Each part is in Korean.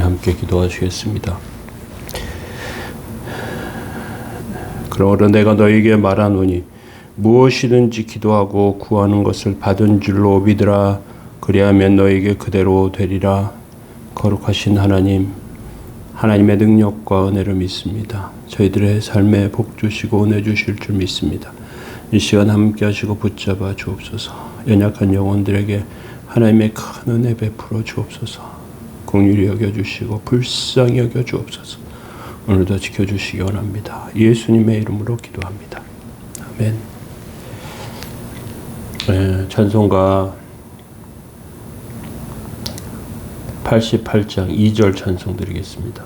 함께 기도하시겠습니다. 그러므로 내가 너에게 말하노니 무엇이든지 기도하고 구하는 것을 받은 줄로 믿으라. 그리하면 너에게 그대로 되리라. 거룩하신 하나님, 하나님의 능력과 은혜를 믿습니다. 저희들의 삶에 복 주시고 은혜 주실 줄 믿습니다. 이 시간 함께 하시고 붙잡아 주옵소서. 연약한 영혼들에게 하나님의 큰 은혜 베풀어 주옵소서. 긍휼히 여겨주시고 불쌍히 여겨주옵소서. 오늘도 지켜주시기 원합니다. 예수님의 이름으로 기도합니다. 아멘. 찬송가 88장 2절 찬송 드리겠습니다.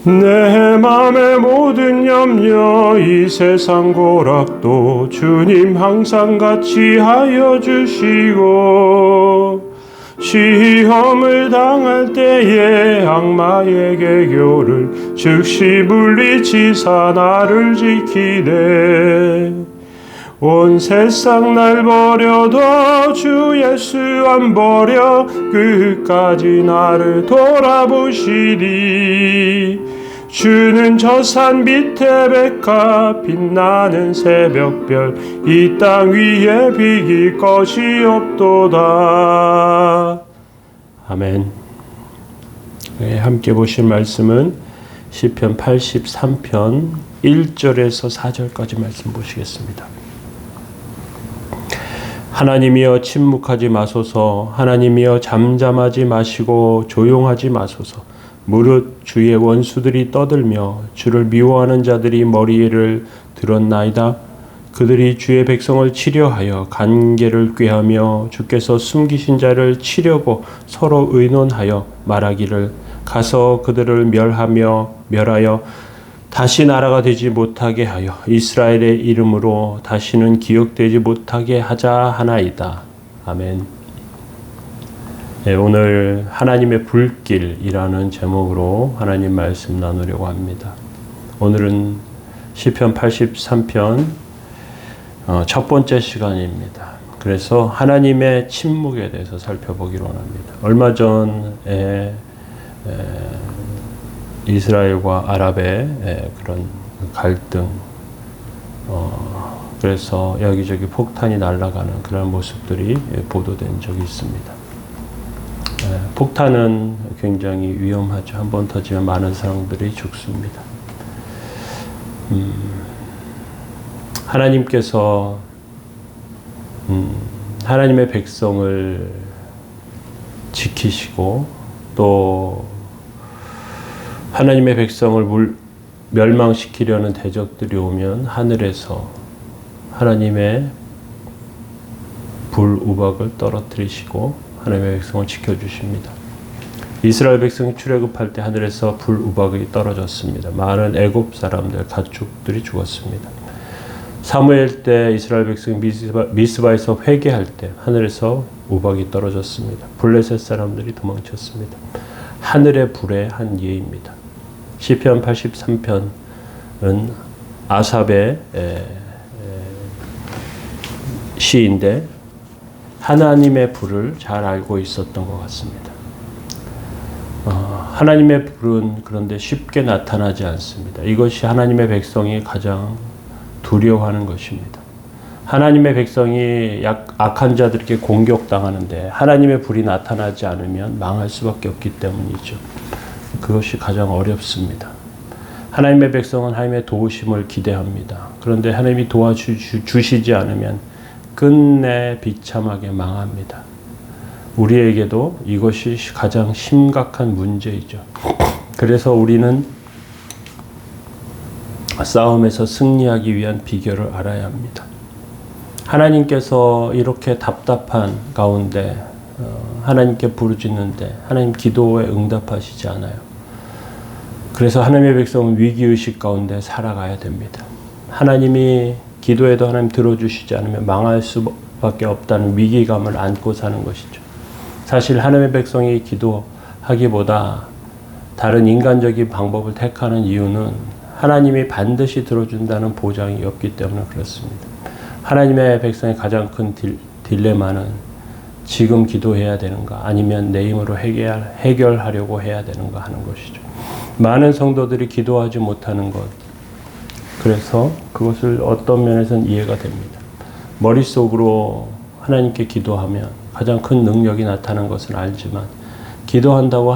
내 맘의 모든 염려 이 세상 고락도 주님 항상 같이 하여 주시고 시험을 당할 때에 악마의 계교를 즉시 물리치사 나를 지키네. 온 세상 날 버려도 주 예수 안 버려 끝까지 나를 돌아보시리. 주는 저 산 밑에 백합 빛나는 새벽별 이 땅 위에 비길 것이 없도다. 아멘. 함께 보실 말씀은 시편 83편 1절에서 4절까지 말씀 보시겠습니다. 하나님이여 침묵하지 마소서. 하나님이여 잠잠하지 마시고 조용하지 마소서. 무릇 주의 원수들이 떠들며 주를 미워하는 자들이 머리를 들었나이다. 그들이 주의 백성을 치려하여 간계를 꾀하며 주께서 숨기신 자를 치려고 서로 의논하여 말하기를 가서 그들을 멸하여 다시 나라가 되지 못하게 하여 이스라엘의 이름으로 다시는 기억되지 못하게 하자 하나이다. 아멘. 네, 오늘 하나님의 불길이라는 제목으로 하나님 말씀 나누려고 합니다. 오늘은 시편 83편 첫 번째 시간입니다. 그래서 하나님의 침묵에 대해서 살펴보기로 합니다. 얼마 전에 이스라엘과 아랍의 그런 갈등, 그래서 여기저기 폭탄이 날아가는 그런 모습들이 보도된 적이 있습니다. 폭탄은 굉장히 위험하죠. 한번 터지면 많은 사람들이 죽습니다. 하나님께서 하나님의 백성을 지키시고 또 하나님의 백성을 멸망시키려는 대적들이 오면 하늘에서 하나님의 불우박을 떨어뜨리시고 하나님의 백성을 지켜주십니다. 이스라엘 백성이 출애굽할 때 하늘에서 불우박이 떨어졌습니다. 많은 애굽 사람들, 가축들이 죽었습니다. 사무엘 때 이스라엘 백성이 미스바에서 회개할 때 하늘에서 우박이 떨어졌습니다. 블레셋 사람들이 도망쳤습니다. 하늘의 불의 한 예입니다. 시편 83편은 아삽의 시인데 하나님의 불을 잘 알고 있었던 것 같습니다. 하나님의 불은 그런데 쉽게 나타나지 않습니다. 이것이 하나님의 백성이 가장 두려워하는 것입니다. 하나님의 백성이 악한 자들에게 공격당하는데 하나님의 불이 나타나지 않으면 망할 수밖에 없기 때문이죠. 그것이 가장 어렵습니다. 하나님의 백성은 하나님의 도우심을 기대합니다. 그런데 하나님이 도와주시지 않으면 끝내 비참하게 망합니다. 우리에게도 이것이 가장 심각한 문제이죠. 그래서 우리는 싸움에서 승리하기 위한 비결을 알아야 합니다. 하나님께서 이렇게 답답한 가운데 하나님께 부르짖는데 하나님 기도에 응답하시지 않아요. 그래서 하나님의 백성은 위기의식 가운데 살아가야 됩니다. 하나님이 기도에도 하나님 들어주시지 않으면 망할 수밖에 없다는 위기감을 안고 사는 것이죠. 사실 하나님의 백성이 기도하기보다 다른 인간적인 방법을 택하는 이유는 하나님이 반드시 들어준다는 보장이 없기 때문에 그렇습니다. 하나님의 백성의 가장 큰 딜레마는 지금 기도해야 되는가 아니면 내 힘으로 해결하려고 해야 되는가 하는 것이죠. 많은 성도들이 기도하지 못하는 것, 그래서 그것을 어떤 면에서는 이해가 됩니다. 머릿속으로 하나님께 기도하면 가장 큰 능력이 나타나는 것은 알지만 기도한다고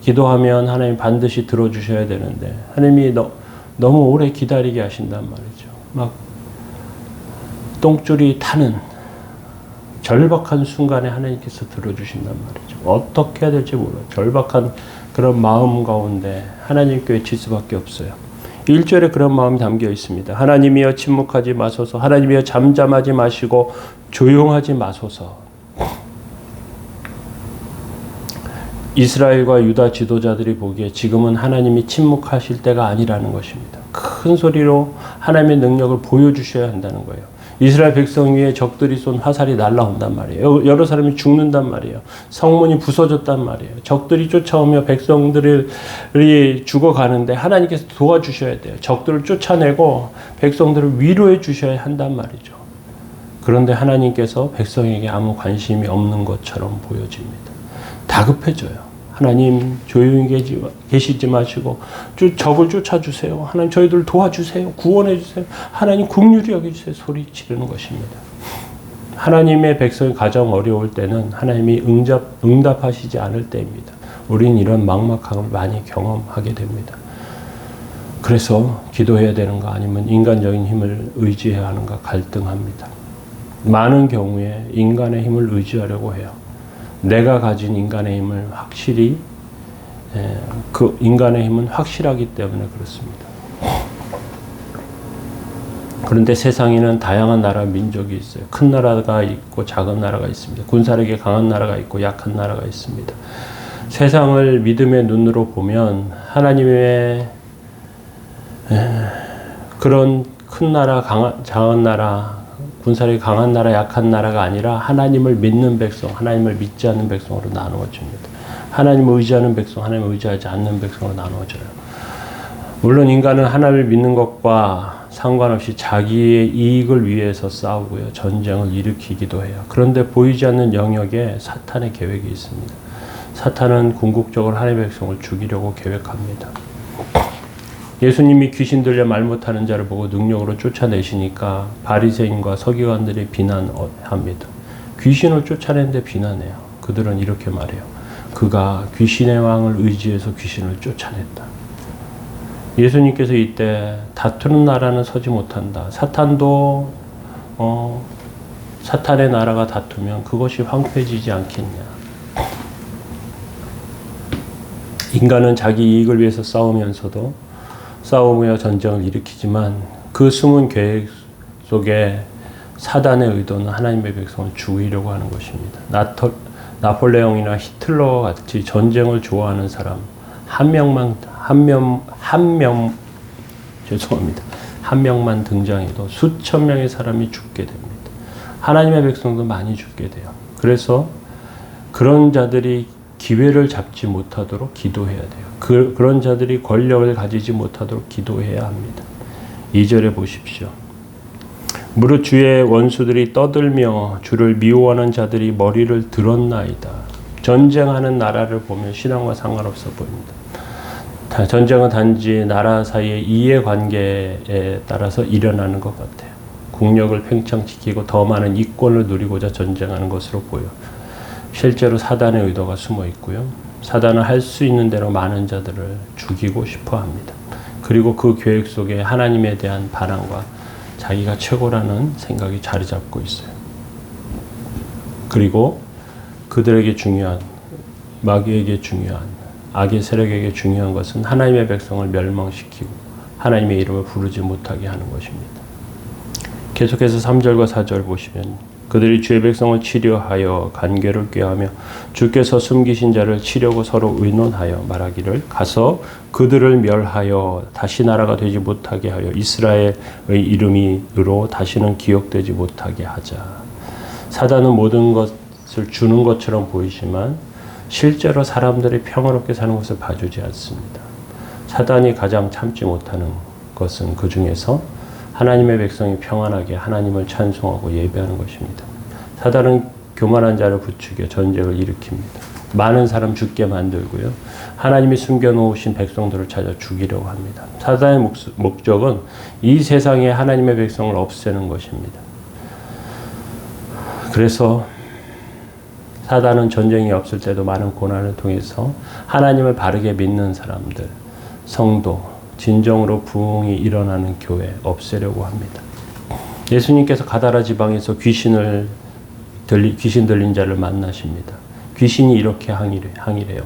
기도하면 하나님 반드시 들어주셔야 되는데 하나님이 너무 오래 기다리게 하신단 말이죠. 막 똥줄이 타는 절박한 순간에 하나님께서 들어주신단 말이죠. 어떻게 해야 될지 몰라요. 절박한 그런 마음 가운데 하나님께 외칠 수밖에 없어요. 1절에 그런 마음이 담겨 있습니다. 하나님이여 침묵하지 마소서. 하나님이여 잠잠하지 마시고 조용하지 마소서. 이스라엘과 유다 지도자들이 보기에 지금은 하나님이 침묵하실 때가 아니라는 것입니다. 큰 소리로 하나님의 능력을 보여주셔야 한다는 거예요. 이스라엘 백성 위에 적들이 쏜 화살이 날아온단 말이에요. 여러 사람이 죽는단 말이에요. 성문이 부서졌단 말이에요. 적들이 쫓아오며 백성들이 죽어가는데 하나님께서 도와주셔야 돼요. 적들을 쫓아내고 백성들을 위로해 주셔야 한단 말이죠. 그런데 하나님께서 백성에게 아무 관심이 없는 것처럼 보여집니다. 다급해져요. 하나님 조용히 계시지 마시고 적을 쫓아주세요. 하나님 저희들 도와주세요. 구원해주세요. 하나님 긍휼히 여겨주세요. 소리 지르는 것입니다. 하나님의 백성이 가장 어려울 때는 하나님이 응답하시지 않을 때입니다. 우리는 이런 막막함을 많이 경험하게 됩니다. 그래서 기도해야 되는가 아니면 인간적인 힘을 의지해야 하는가 갈등합니다. 많은 경우에 인간의 힘을 의지하려고 해요. 내가 가진 인간의 힘을 확실히 그 인간의 힘은 확실하기 때문에 그렇습니다. 그런데 세상에는 다양한 나라 민족이 있어요. 큰 나라가 있고 작은 나라가 있습니다. 군사력이 강한 나라가 있고 약한 나라가 있습니다. 세상을 믿음의 눈으로 보면 하나님의 그런 큰 나라, 작은 나라, 군사력이 강한 나라, 약한 나라가 아니라 하나님을 믿는 백성, 하나님을 믿지 않는 백성으로 나누어집니다. 하나님을 의지하는 백성, 하나님을 의지하지 않는 백성으로 나누어져요. 물론 인간은 하나님을 믿는 것과 상관없이 자기의 이익을 위해서 싸우고요. 전쟁을 일으키기도 해요. 그런데 보이지 않는 영역에 사탄의 계획이 있습니다. 사탄은 궁극적으로 하나님의 백성을 죽이려고 계획합니다. 예수님이 귀신 들려 말 못하는 자를 보고 능력으로 쫓아내시니까 바리새인과 서기관들이 비난합니다. 귀신을 쫓아내는데 비난해요. 그들은 이렇게 말해요. 그가 귀신의 왕을 의지해서 귀신을 쫓아냈다. 예수님께서 이때 다투는 나라는 서지 못한다. 사탄도 사탄의 나라가 다투면 그것이 황폐해지지 않겠냐. 인간은 자기 이익을 위해서 싸우며 전쟁을 일으키지만 그 숨은 계획 속에 사단의 의도는 하나님의 백성을 죽이려고 하는 것입니다. 나폴레옹이나 히틀러와 같이 전쟁을 좋아하는 사람 한 명만 등장해도 수천 명의 사람이 죽게 됩니다. 하나님의 백성도 많이 죽게 돼요. 그래서 그런 자들이 기회를 잡지 못하도록 기도해야 돼요. 그런 자들이 권력을 가지지 못하도록 기도해야 합니다. 2절에 보십시오. 무릇 주의 원수들이 떠들며 주를 미워하는 자들이 머리를 들었나이다. 전쟁하는 나라를 보면 신앙과 상관없어 보입니다. 전쟁은 단지 나라 사이의 이해관계에 따라서 일어나는 것 같아요. 국력을 팽창시키고 더 많은 이권을 누리고자 전쟁하는 것으로 보여. 실제로 사단의 의도가 숨어 있고요. 사단은 할 수 있는 대로 많은 자들을 죽이고 싶어 합니다. 그리고 그 계획 속에 하나님에 대한 반항과 자기가 최고라는 생각이 자리 잡고 있어요. 그리고 그들에게 중요한, 마귀에게 중요한, 악의 세력에게 중요한 것은 하나님의 백성을 멸망시키고 하나님의 이름을 부르지 못하게 하는 것입니다. 계속해서 3절과 4절 보시면 그들이 주의 백성을 치려하여 간궤를 꾀하며 주께서 숨기신 자를 치려고 서로 의논하여 말하기를 가서 그들을 멸하여 다시 나라가 되지 못하게 하여 이스라엘의 이름으로 다시는 기억되지 못하게 하자. 사단은 모든 것을 주는 것처럼 보이지만 실제로 사람들이 평화롭게 사는 것을 봐주지 않습니다. 사단이 가장 참지 못하는 것은 그 중에서 하나님의 백성이 평안하게 하나님을 찬송하고 예배하는 것입니다. 사단은 교만한 자를 부추겨 전쟁을 일으킵니다. 많은 사람 죽게 만들고요. 하나님이 숨겨놓으신 백성들을 찾아 죽이려고 합니다. 사단의 목적은 이 세상에 하나님의 백성을 없애는 것입니다. 그래서 사단은 전쟁이 없을 때도 많은 고난을 통해서 하나님을 바르게 믿는 사람들, 성도, 진정으로 부흥이 일어나는 교회 없애려고 합니다. 예수님께서 가다라 지방에서 귀신 들린 자를 만나십니다. 귀신이 이렇게 항의래요.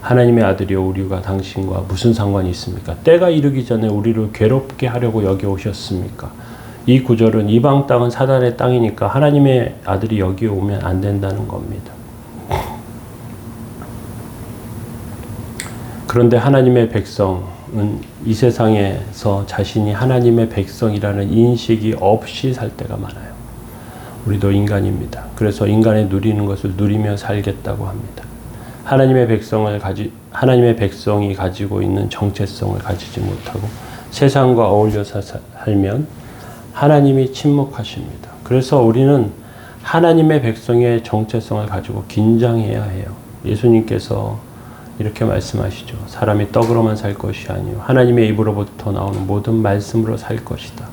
하나님의 아들이여 우리가 당신과 무슨 상관이 있습니까? 때가 이르기 전에 우리를 괴롭게 하려고 여기 오셨습니까? 이 구절은 이방 땅은 사단의 땅이니까 하나님의 아들이 여기 오면 안 된다는 겁니다. 그런데 하나님의 백성은 이 세상에서 자신이 하나님의 백성이라는 인식이 없이 살 때가 많아요. 우리도 인간입니다. 그래서 인간의 누리는 것을 누리며 살겠다고 합니다. 하나님의 백성이 가지고 있는 정체성을 가지지 못하고 세상과 어울려서 살면 하나님이 침묵하십니다. 그래서 우리는 하나님의 백성의 정체성을 가지고 긴장해야 해요. 예수님께서 이렇게 말씀하시죠. 사람이 떡으로만 살 것이 아니요 하나님의 입으로부터 나오는 모든 말씀으로 살 것이다.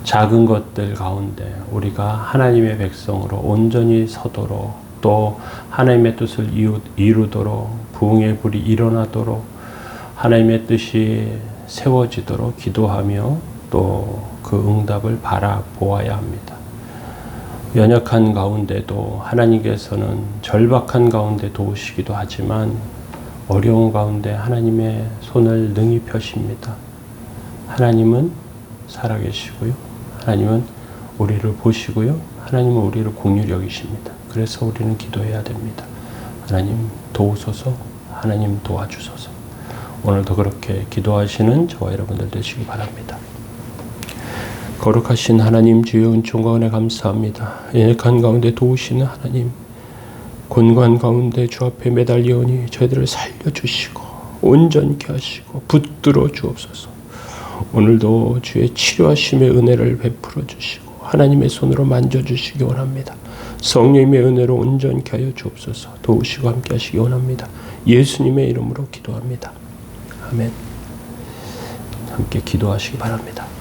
작은 것들 가운데 우리가 하나님의 백성으로 온전히 서도록 또 하나님의 뜻을 이루도록 부흥의 불이 일어나도록 하나님의 뜻이 세워지도록 기도하며 또 그 응답을 바라보아야 합니다. 연약한 가운데도 하나님께서는 절박한 가운데 도우시기도 하지만 어려운 가운데 하나님의 손을 능히 펴십니다. 하나님은 살아계시고요. 하나님은 우리를 보시고요. 하나님은 우리를 긍휼히 여기십니다. 그래서 우리는 기도해야 됩니다. 하나님 도우소서, 하나님 도와주소서. 오늘도 그렇게 기도하시는 저와 여러분들 되시기 바랍니다. 거룩하신 하나님 주의 은총과 은혜 감사합니다. 연약한 가운데 도우시는 하나님, 곤고한 가운데 주 앞에 매달려오니 저희들을 살려주시고 온전케 하시고 붙들어 주옵소서. 오늘도 주의 치료하심의 은혜를 베풀어 주시고 하나님의 손으로 만져주시기 원합니다. 성령님의 은혜로 온전케 하여 주옵소서. 도우시고 함께 하시기 원합니다. 예수님의 이름으로 기도합니다. 아멘. 함께 기도하시기 바랍니다.